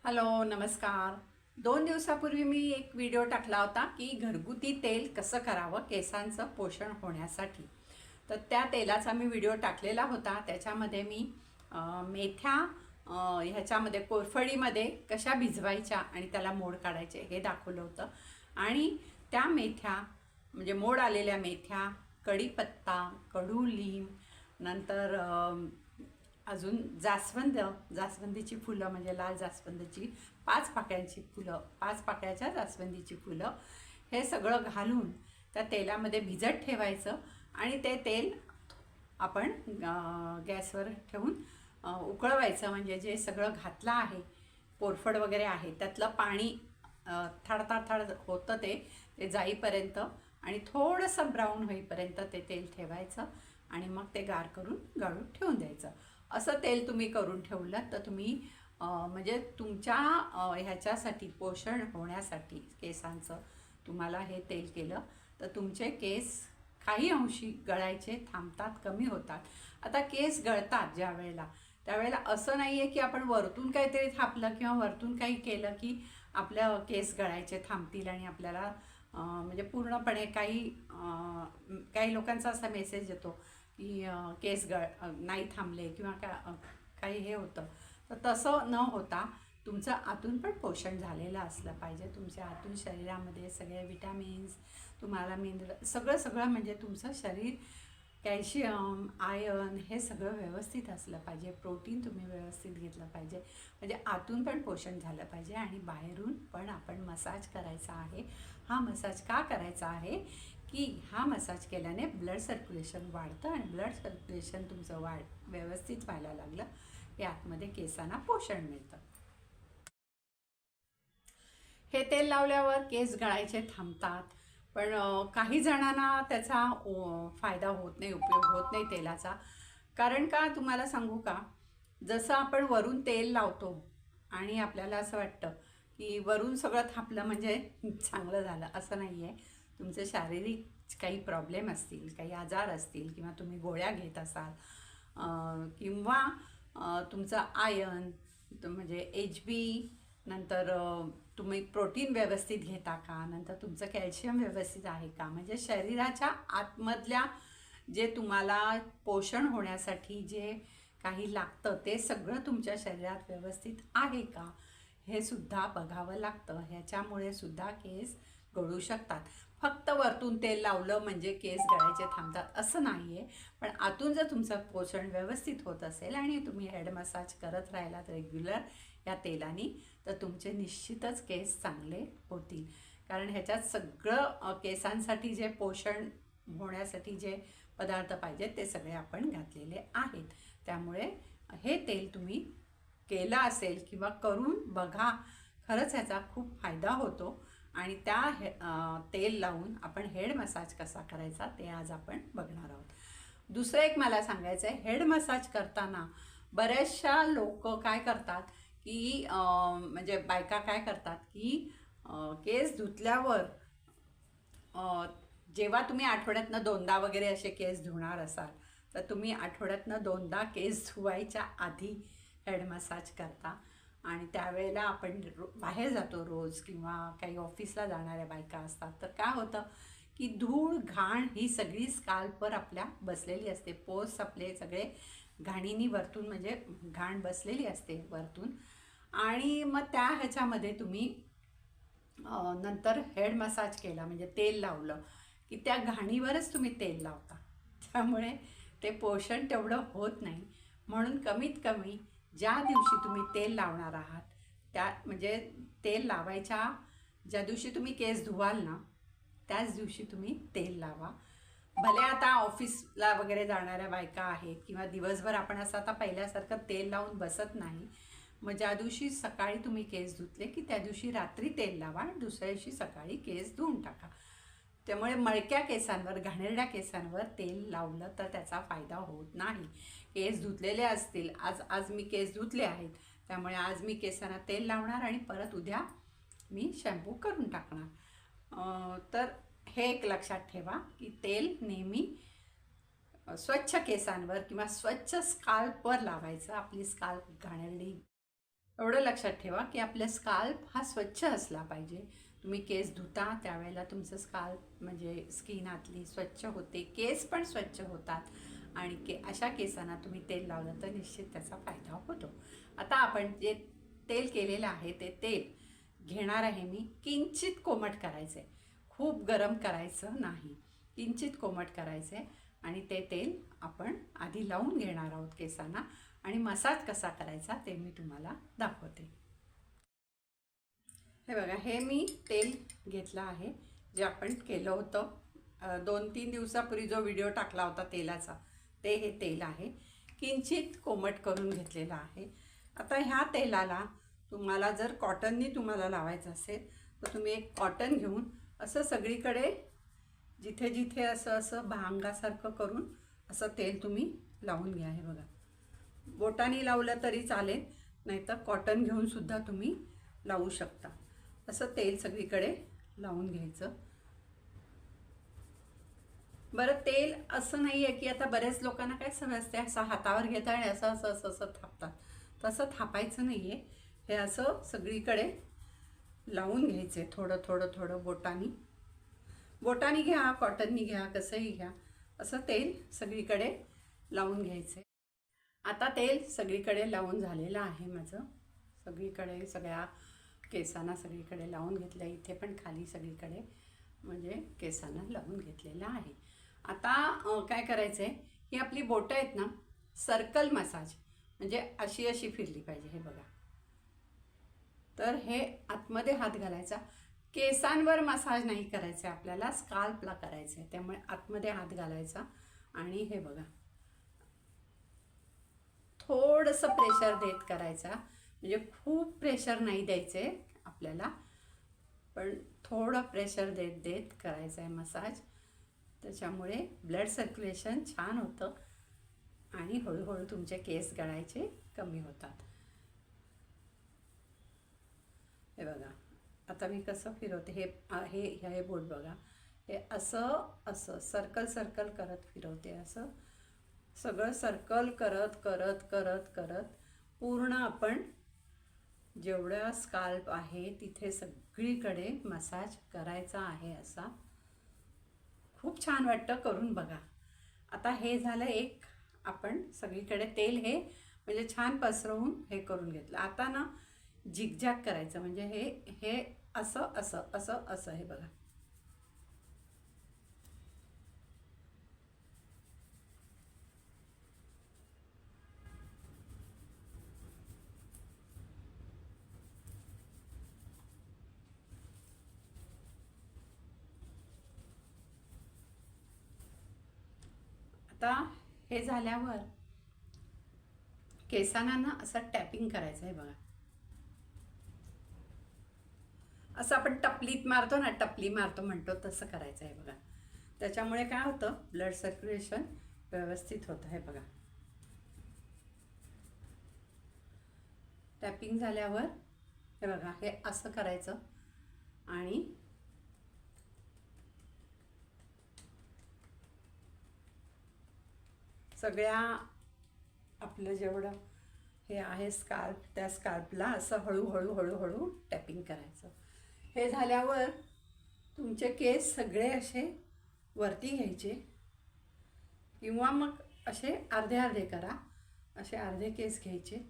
Hello नमस्कार. 2 दिवसापूर्वी मी एक व्हिडिओ टाकला होता की घरगुती तेल कसं करावं केसांचं पोषण होण्यासाठी. तर त्या तेलाचा मी व्हिडिओ टाकलेला होता. त्याच्यामध्ये मी मेथ्या ह्याच्यामध्ये कोरफडीमध्ये कशा भिजवायच्या आणि त्याला मोड काढायचे हे दाखवलं होतं. आणि त्या मेथ्या म्हणजे मोड आलेल्या मेथ्या, कढीपत्ता, कडुलिंब, नंतर अजून जास्वंदीची फुलं म्हणजे लाल जास्वंदीची 5 पाकळ्यांची फुलं, 5 पाकळ्याच्या जास्वंदीची फुलं, हे सगळं घालून त्या तेलामध्ये भिजत ठेवायचं. आणि ते तेल आपण गॅसवर ठेवून उकळवायचं. म्हणजे जे सगळं घातलं आहे, कोरफड वगैरे आहे, त्यातलं पाणी थडथड होतं ते जाईपर्यंत आणि थोडंसं ब्राऊन होईपर्यंत ते तेल ठेवायचं आणि मग ते गार करून गाळून ठेवून द्यायचं. असं तेल तुम्ही करून ठेवलं तर तुम्ही म्हणजे तुमच्या ह्याच्यासाठी पोषण होण्यासाठी केसांचं तुम्हाला हे तेल केलं तर तुमचे केस काही अंशी गळायचे थांबतात, कमी होतात. आता केस गळतात ज्या वेळेला, त्यावेळेला असं नाही आहे की आपण वरतून काहीतरी थापलं किंवा वरतून काही केलं की आपल्या केस गळायचे थांबतील आणि आपल्याला म्हणजे पूर्णपणे काही लोकांचा असा मेसेज येतो की केस नाही थांबले किंवा काही हे होतं. तर तसं न होता तुमचं आतून पण पोषण झालेलं असलं पाहिजे. तुमच्या आतून शरीरामध्ये सगळे विटॅमिन्स, तुम्हाला मिनरल, सगळं म्हणजे तुमचं शरीर कॅल्शियम, आयर्न हे सगळं व्यवस्थित असलं पाहिजे. प्रोटीन तुम्ही व्यवस्थित घेतलं पाहिजे. म्हणजे आतून पण पोषण झालं पाहिजे आणि बाहेरून पण आपण मसाज करायचा आहे. हा मसाज का करायचा आहे की हा मसाज केल्याने ब्लड सर्क्युलेशन वाढतं आणि ब्लड सर्क्युलेशन तुमचं व्यवस्थित व्हायला लागलं की आतमध्ये केसांना पोषण मिळतं. हे तेल लावल्यावर केस गळायचे थांबतात. पण काही जणांना त्याचा फायदा होत नाही, उपयोग होत नाही तेलाचा. कारण का तुम्हाला सांगू का, जसं आपण वरून तेल लावतो आणि आपल्याला असं वाटतं की वरून सगळं थापलं म्हणजे चांगलं झालं, असं नाही आहे. तुमचे शारीरिक काही प्रॉब्लेम असतील, काही आजार असतील किंवा तुम्ही गोळ्या घेत असाल किंवा तुमचं आयर्न म्हणजे HB, नंतर तुम्ही प्रोटीन व्यवस्थित घेता का, नंतर तुमचं कॅल्शियम व्यवस्थित आहे का, म्हणजे शरीराच्या आतमधल्या जे तुम्हाला पोषण होण्यासाठी जे काही लागतं ते सगळं तुमच्या शरीरात व्यवस्थित आहे का हे सुद्धा बघावं लागतं. ह्याच्यामुळे सुद्धा केस गळू शकतात. फक्त वरतून तेल लावलं म्हणजे केस गळायचे थांबतात असं नाही आहे. पण आतून जर तुमचं पोषण व्यवस्थित होत असेल आणि तुम्ही हेड मसाज करत राहिलात रेग्युलर या तेलाने तर तुमचे निश्चितच केस चांगले होतील. कारण ह्याच्यात सगळं केसांसाठी जे पोषण होण्यासाठी जे पदार्थ पाहिजेत ते सगळे आपण घातलेले आहेत. त्यामुळे हे तेल तुम्ही केलं असेल किंवा करून बघा, खरंच ह्याचा खूप फायदा होतो. आणि त्या तेल लावून आपण हेड मसाज कसा करायचा ते आज आपण बघणार आहोत. दुसरं एक मला सांगायचं आहे, हेड मसाज करताना बऱ्याचशा लोक काय करतात की म्हणजे बायका काय करतात की केस धुतल्यावर जेव्हा तुम्ही आठवड्यातनं 2दा वगैरे असे केस धुणार असाल तर तुम्ही आठवड्यातनं 2दा केस धुवायच्या आधी हेड मसाज करता. आणि त्यावेळेला आपण बाहेर जातो रोज किंवा काही ऑफिसला जाणाऱ्या बायका असतात तर काय होतं की धूळ घाण ही सगळी स्काल्पवर आपल्या बसलेली असते. पोस आपले सगळे घाणीनी वरतून म्हणजे घाण बसलेली असते वरतून. आणि मग त्या ह्याच्यामध्ये तुम्ही नंतर हेड मसाज केला म्हणजे तेल लावलं की त्या घाणीवरच तुम्ही तेल लावता. त्यामुळे ते पोषण तेवढं होत नाही. म्हणून कमीत कमी ज्या दिवशी तुम्ही तेल लावणार आहात त्या म्हणजे तेल लावायच्या ज्या दिवशी तुम्ही केस धुवाल ना त्याच दिवशी तुम्ही तेल लावा. भले आता ऑफिसला वगैरे जाणाऱ्या बायका आहेत किंवा दिवसभर आपण असं आता पहिल्यासारखं तेल लावून बसत नाही. मग ज्या दिवशी सकाळी तुम्ही केस धुतले की त्या दिवशी रात्री तेल लावा आणि दुसऱ्या दिवशी सकाळी केस धुवून टाका. त्यामुळे मळक्या केसांवर, घाणेरड्या केसांवर तेल लावलं तर त्याचा फायदा होत नाही. केस धुतलेले असतील, आज मी केस धुतले आहेत त्यामुळे आज मी केसांना तेल लावणार आणि परत उद्या मी शॅम्पू करून टाकणार. तर हे एक लक्षात ठेवा की तेल नेहमी स्वच्छ केसांवर किंवा स्वच्छ स्काल्पवर लावायचं. आपली स्काल्प घाणेरडी एवढं लक्षात ठेवा की आपलं स्काल्प हा स्वच्छ असला पाहिजे. तुम्ही केस धुता त्यावेळेला तुमचं स्काल्प म्हणजे स्किन आतली स्वच्छ होते, केस पण स्वच्छ होतात आणि अशा केसांना तुम्ही तेल लावलं तर निश्चित त्याचा फायदा होतो. आता आपण जे तेल केलेलं आहे ते तेल घेणार आहे मी. किंचित कोमट करायचं आहे, खूप गरम करायचं नाही, किंचित कोमट करायचं आहे आणि ते तेल आपण आधी लावून घेणार आहोत केसांना आणि मसाज कसा करायचा ते मी तुम्हाला दाखवते. हे बघा, हे मी तेल घेतलं आहे जे आपण केलं होतं 2-3 दिवसापूर्वी जो व्हिडिओ टाकला होता तेलाचा, ते हे तेल आहे. किंचित कोमट करून घेतलेलं आहे. आता ह्या तेलाला तुम्हाला जर कॉटननी तुम्हाला लावायचं असेल तर तुम्ही एक कॉटन घेऊन असं सगळीकडे जिथे जिथे असं असं भांगासारखं करून असं तेल तुम्ही लावून घ्या. हे बघा, बोटाने लावलं तरी चालेल, नाहीतर कॉटन घेऊन सुद्धा तुम्ही लावू शकता. असं तेल सगळीकडे लावून घ्यायचं. बरं, तेल असं नाही आहे की आता बरेच लोकांना काय सवय असते असं हातावर घेतात आणि असं असं असं असं थापतात. तसं थापायचं नाही आहे. हे असं सगळीकडे लावून घ्यायचे, थोडं थोडं थोडं बोटानी घ्या, कॉटननी घ्या, कसंही घ्या. असं तेल सगळीकडे लावून घ्यायचे. आता तेल सगळीकडे लावून झालेलं आहे माझं. सगळीकडे सगळ्या केसांना सगळीकडे लावून घेतलं, इथे पण खाली सगळीकडे म्हणजे केसांना लावून घेतलेलं आहे. आता काय करायचं आहे, ही आपली बोटं आहेत ना, सर्कल मसाज म्हणजे अशी अशी फिरली पाहिजे. हे बघा, तर हे आतमध्ये हात घालायचा. केसांवर मसाज नाही करायचं आहे आपल्याला, स्काल्पला करायचं आहे. त्यामुळे आतमध्ये हात घालायचा आणि हे बघा थोडंसं प्रेशर देत करायचा. म्हणजे खूप प्रेशर नाही द्यायचे आपल्याला, पण थोडं प्रेशर देत देत करायचं आहे मसाज. त्याच्यामुळे ब्लड सर्क्युलेशन छान होतं आणि हळूहळू तुमचे केस गळायचे कमी होतात. हे बघा, आता मी कसं फिरवते. हे बोट बघा, हे असं असं सर्कल सर्कल करत फिरवते. असं सगळं सर्कल करत करत करत करत पूर्ण आपण जेवढा स्काल्प आहे तिथे सगळीकडे मसाज करायचा आहे. असा खूप छान वाटतं, करून बघा. आता हे झालं एक, आपण सगळीकडे तेल हे म्हणजे छान पसरवून हे करून घेतलं. आता ना झिगझॅग करायचं, म्हणजे हे हे असं असं असं असं. हे बघा, आता हे झाल्यावर केसांना ना असं टॅपिंग करायचं आहे. बघा, असं आपण टपलीत मारतो ना, टपली मारतो म्हणतो तसं करायचं आहे. बघा, त्याच्यामुळे काय होतं, ब्लड सर्क्युलेशन व्यवस्थित होतं. हे बघा, टॅपिंग झाल्यावर हे बघा, हे असं करायचं आणि सगळ्या आपलं जेवढं हे आहे स्काल्प, त्या स्काल्पला असं हळूहळू हळूहळू टॅपिंग करायचं. हे झाल्यावर तुमचे केस सगळे असे वरती घ्यायचे किंवा मग असे अर्धे अर्धे करा. असे अर्धे केस घ्यायचे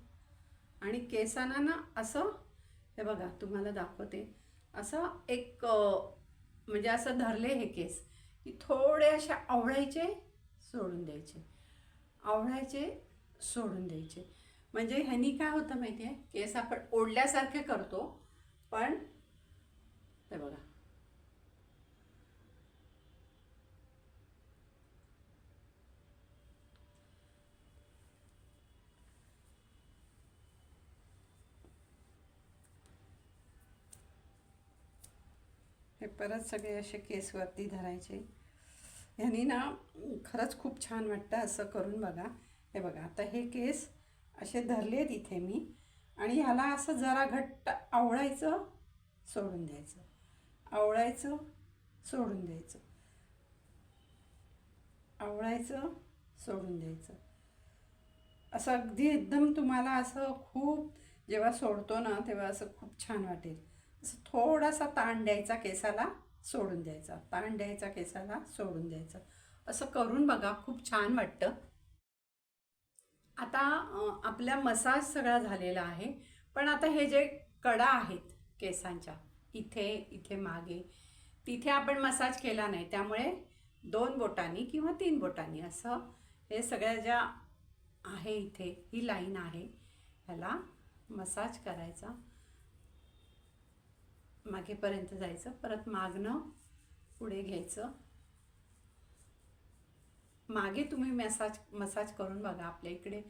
आणि केसांना ना असं, हे बघा तुम्हाला दाखवते, असं एक म्हणजे असं धरले हे केस की थोडे असे आवळायचे, सोडून द्यायचे, आवळायचे, सोडून द्यायचे. म्हणजे ह्यानी काय होतं माहिती आहे, केस आपण ओढल्यासारखे करतो, पण हे बघा हे परत सगळे असे केस वरती धरायचे. ह्यानी ना खरंच खूप छान वाटतं, असं करून बघा. हे बघा, आता हे केस असे धरलेत इथे मी आणि ह्याला असं जरा घट्ट आवळायचं, सोडून द्यायचं, आवळायचं, सोडून द्यायचं, आवळायचं, सोडून द्यायचं. असं अगदी एकदम तुम्हाला असं खूप जेव्हा सोडतो ना तेव्हा असं खूप छान वाटेल. असं थोडासा ताण द्यायचा केसाला, सोडून द्यायचा, ताण द्यायचा केसाला, सोडून द्यायचं. असं करून बघा, खूप छान वाटतं. आता आपला मसाज सगळा झालेला आहे. पण आता हे जे कडा आहेत केसांच्या, इथे इथे मागे, तिथे आपण मसाज केला नाही, त्यामुळे 2 बोटांनी किंवा 3 बोटांनी असं हे सगळ्या ज्या आहे, इथे ही लाईन आहे, ह्याला मसाज करायचा. मागेपर्यंत जायचं, परत मागणं पुढे घ्यायचं. मागे तुम्ही मसाज करून बघा. आपल्या इकडे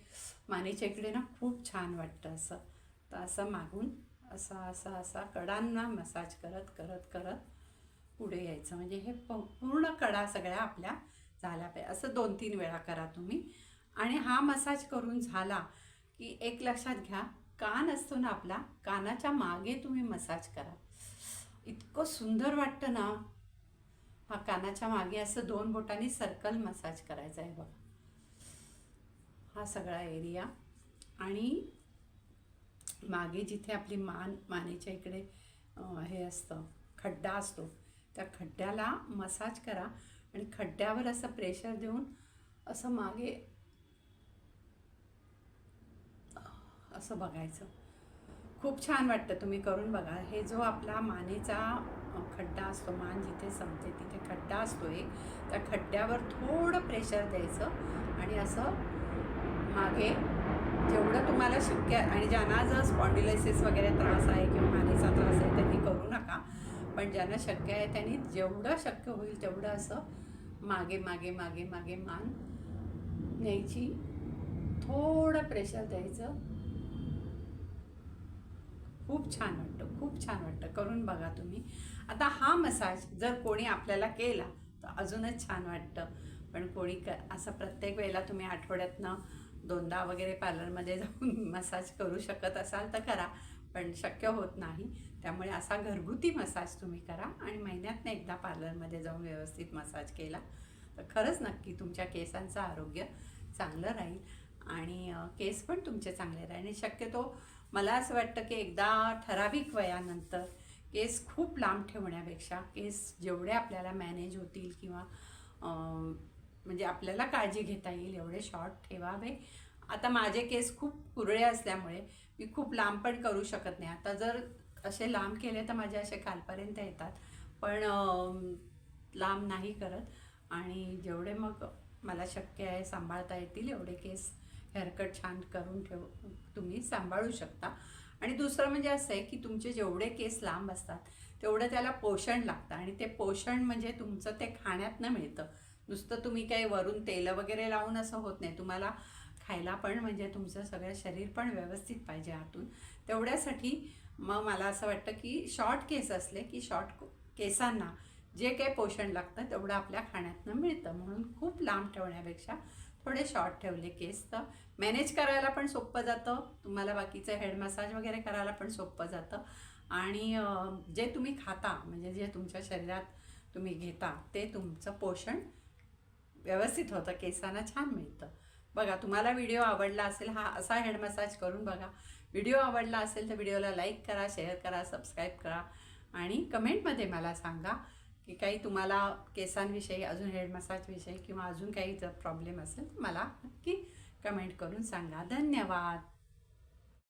मानेच्या इकडे ना खूप छान वाटतं असं. तर असं मागून असा असा असा कडांना मसाज करत करत करत पुढे यायचं. म्हणजे हे पूर्ण कडा सगळ्या आपल्या झाल्या पाहिजे. असं 2-3 वेळा करा तुम्ही. आणि हा मसाज करून झाला की एक लक्षात घ्या, कान असतो ना आपला, कानाच्या मागे तुम्ही मसाज करा. इतकं सुंदर वाटतं ना. हा कानाच्या मागे असं 2 बोटांनी सर्कल मसाज करायचा आहे बघा, हा सगळा एरिया. आणि मागे जिथे आपली मानेच्या इकडे हे असतं, खड्डा असतो, त्या खड्ड्याला मसाज करा. आणि खड्ड्यावर असं प्रेशर देऊन असं मागे असं बघायचं. खूप छान वाटतं, तुम्ही करून बघा. हे जो आपला मानेचा खड्डा असतो, मान जिथे संपते तिथे खड्डा असतो एक, त्या खड्ड्यावर थोडं प्रेशर द्यायचं आणि असं मागे जेवढं तुम्हाला शक्य. आणि ज्यांना जर स्पॉन्डिलायसिस वगैरे त्रास आहे किंवा मानेचा त्रास आहे त्यांनी करू नका, पण ज्यांना शक्य आहे त्यांनी जेवढं शक्य होईल तेवढं असं मागे मागे मागे मागे मान न्यायची, थोडं प्रेशर द्यायचं. खूप छान वाटतं, खूप छान वाटतं. करून बघा तुम्ही. आता हा मसाज जर कोणी आपल्याला केला तर अजूनच छान वाटतं. पण कोणी असं प्रत्येक वेळेला तुम्ही आठवड्यातनं 2दा वगैरे पार्लरमध्ये जाऊन मसाज करू शकत असाल तर करा, पण शक्य होत नाही. त्यामुळे असा घरगुती मसाज तुम्ही करा आणि महिन्यातनं एकदा पार्लरमध्ये जाऊन व्यवस्थित मसाज केला तर खरंच नक्की तुमच्या केसांचं आरोग्य चांगलं राहील आणि केस पण तुमचे चांगले राहील. आणि शक्यतो मला असं वाटतं की एकदा ठराविक वयानंतर केस खूप लांब ठेवण्यापेक्षा केस जेवढे आपल्याला मॅनेज होतील किंवा म्हणजे आपल्याला काळजी घेता येईल एवढे शॉर्ट ठेवावे. आता माझे केस खूप कुरळे असल्यामुळे मी खूप लांब पण करू शकत नाही. आता जर असे लांब केले तर माझे असे खालपर्यंत येतात, पण लांब नाही करत. आणि जेवढे मग मला शक्य आहे सांभाळता येतील एवढे केस हेअरकट छान करून तुम्ही सांभाळू शकता. आणि दुसरं म्हणजे असं आहे की तुमचे जेवढे केस लांब असतात तेवढं त्याला पोषण लागतं. आणि ते पोषण म्हणजे तुमचं ते खाण्यातनं मिळतं. नुसतं तुम्ही काही वरून तेल वगैरे लावून असं होत नाही. तुम्हाला खायला पण म्हणजे तुमचं सगळं शरीर पण व्यवस्थित पाहिजे आतून. तेवढ्यासाठी मग मला असं वाटतं की शॉर्ट केस असले की शॉर्ट केसांना जे काही पोषण लागतं तेवढं आपल्या खाण्यातनं मिळतं. म्हणून खूप लांब ठेवण्यापेक्षा थोडे शॉर्ट ठेवले केस तर मॅनेज करायला पण सोपं जातं. तुम्हाला बाकीचं हेड मसाज वगैरे करायला पण सोपं जातं. आणि जे तुम्ही खाता म्हणजे जे तुमच्या शरीरात तुम्ही घेता ते तुमचं पोषण व्यवस्थित होतं, केसांना छान मिळतं. बघा, तुम्हाला व्हिडिओ आवडला असेल, हा असा हेड मसाज करून बघा. व्हिडिओ आवडला असेल तर व्हिडिओला लाईक करा, शेअर करा, सबस्क्राईब करा आणि कमेंटमध्ये मला सांगा की काही तुम्हाला केसांविषयी, अजून हेड मसाजविषयी किंवा अजून काही जर प्रॉब्लेम असेल तर मला नक्की कमेंट करून सांगा. धन्यवाद.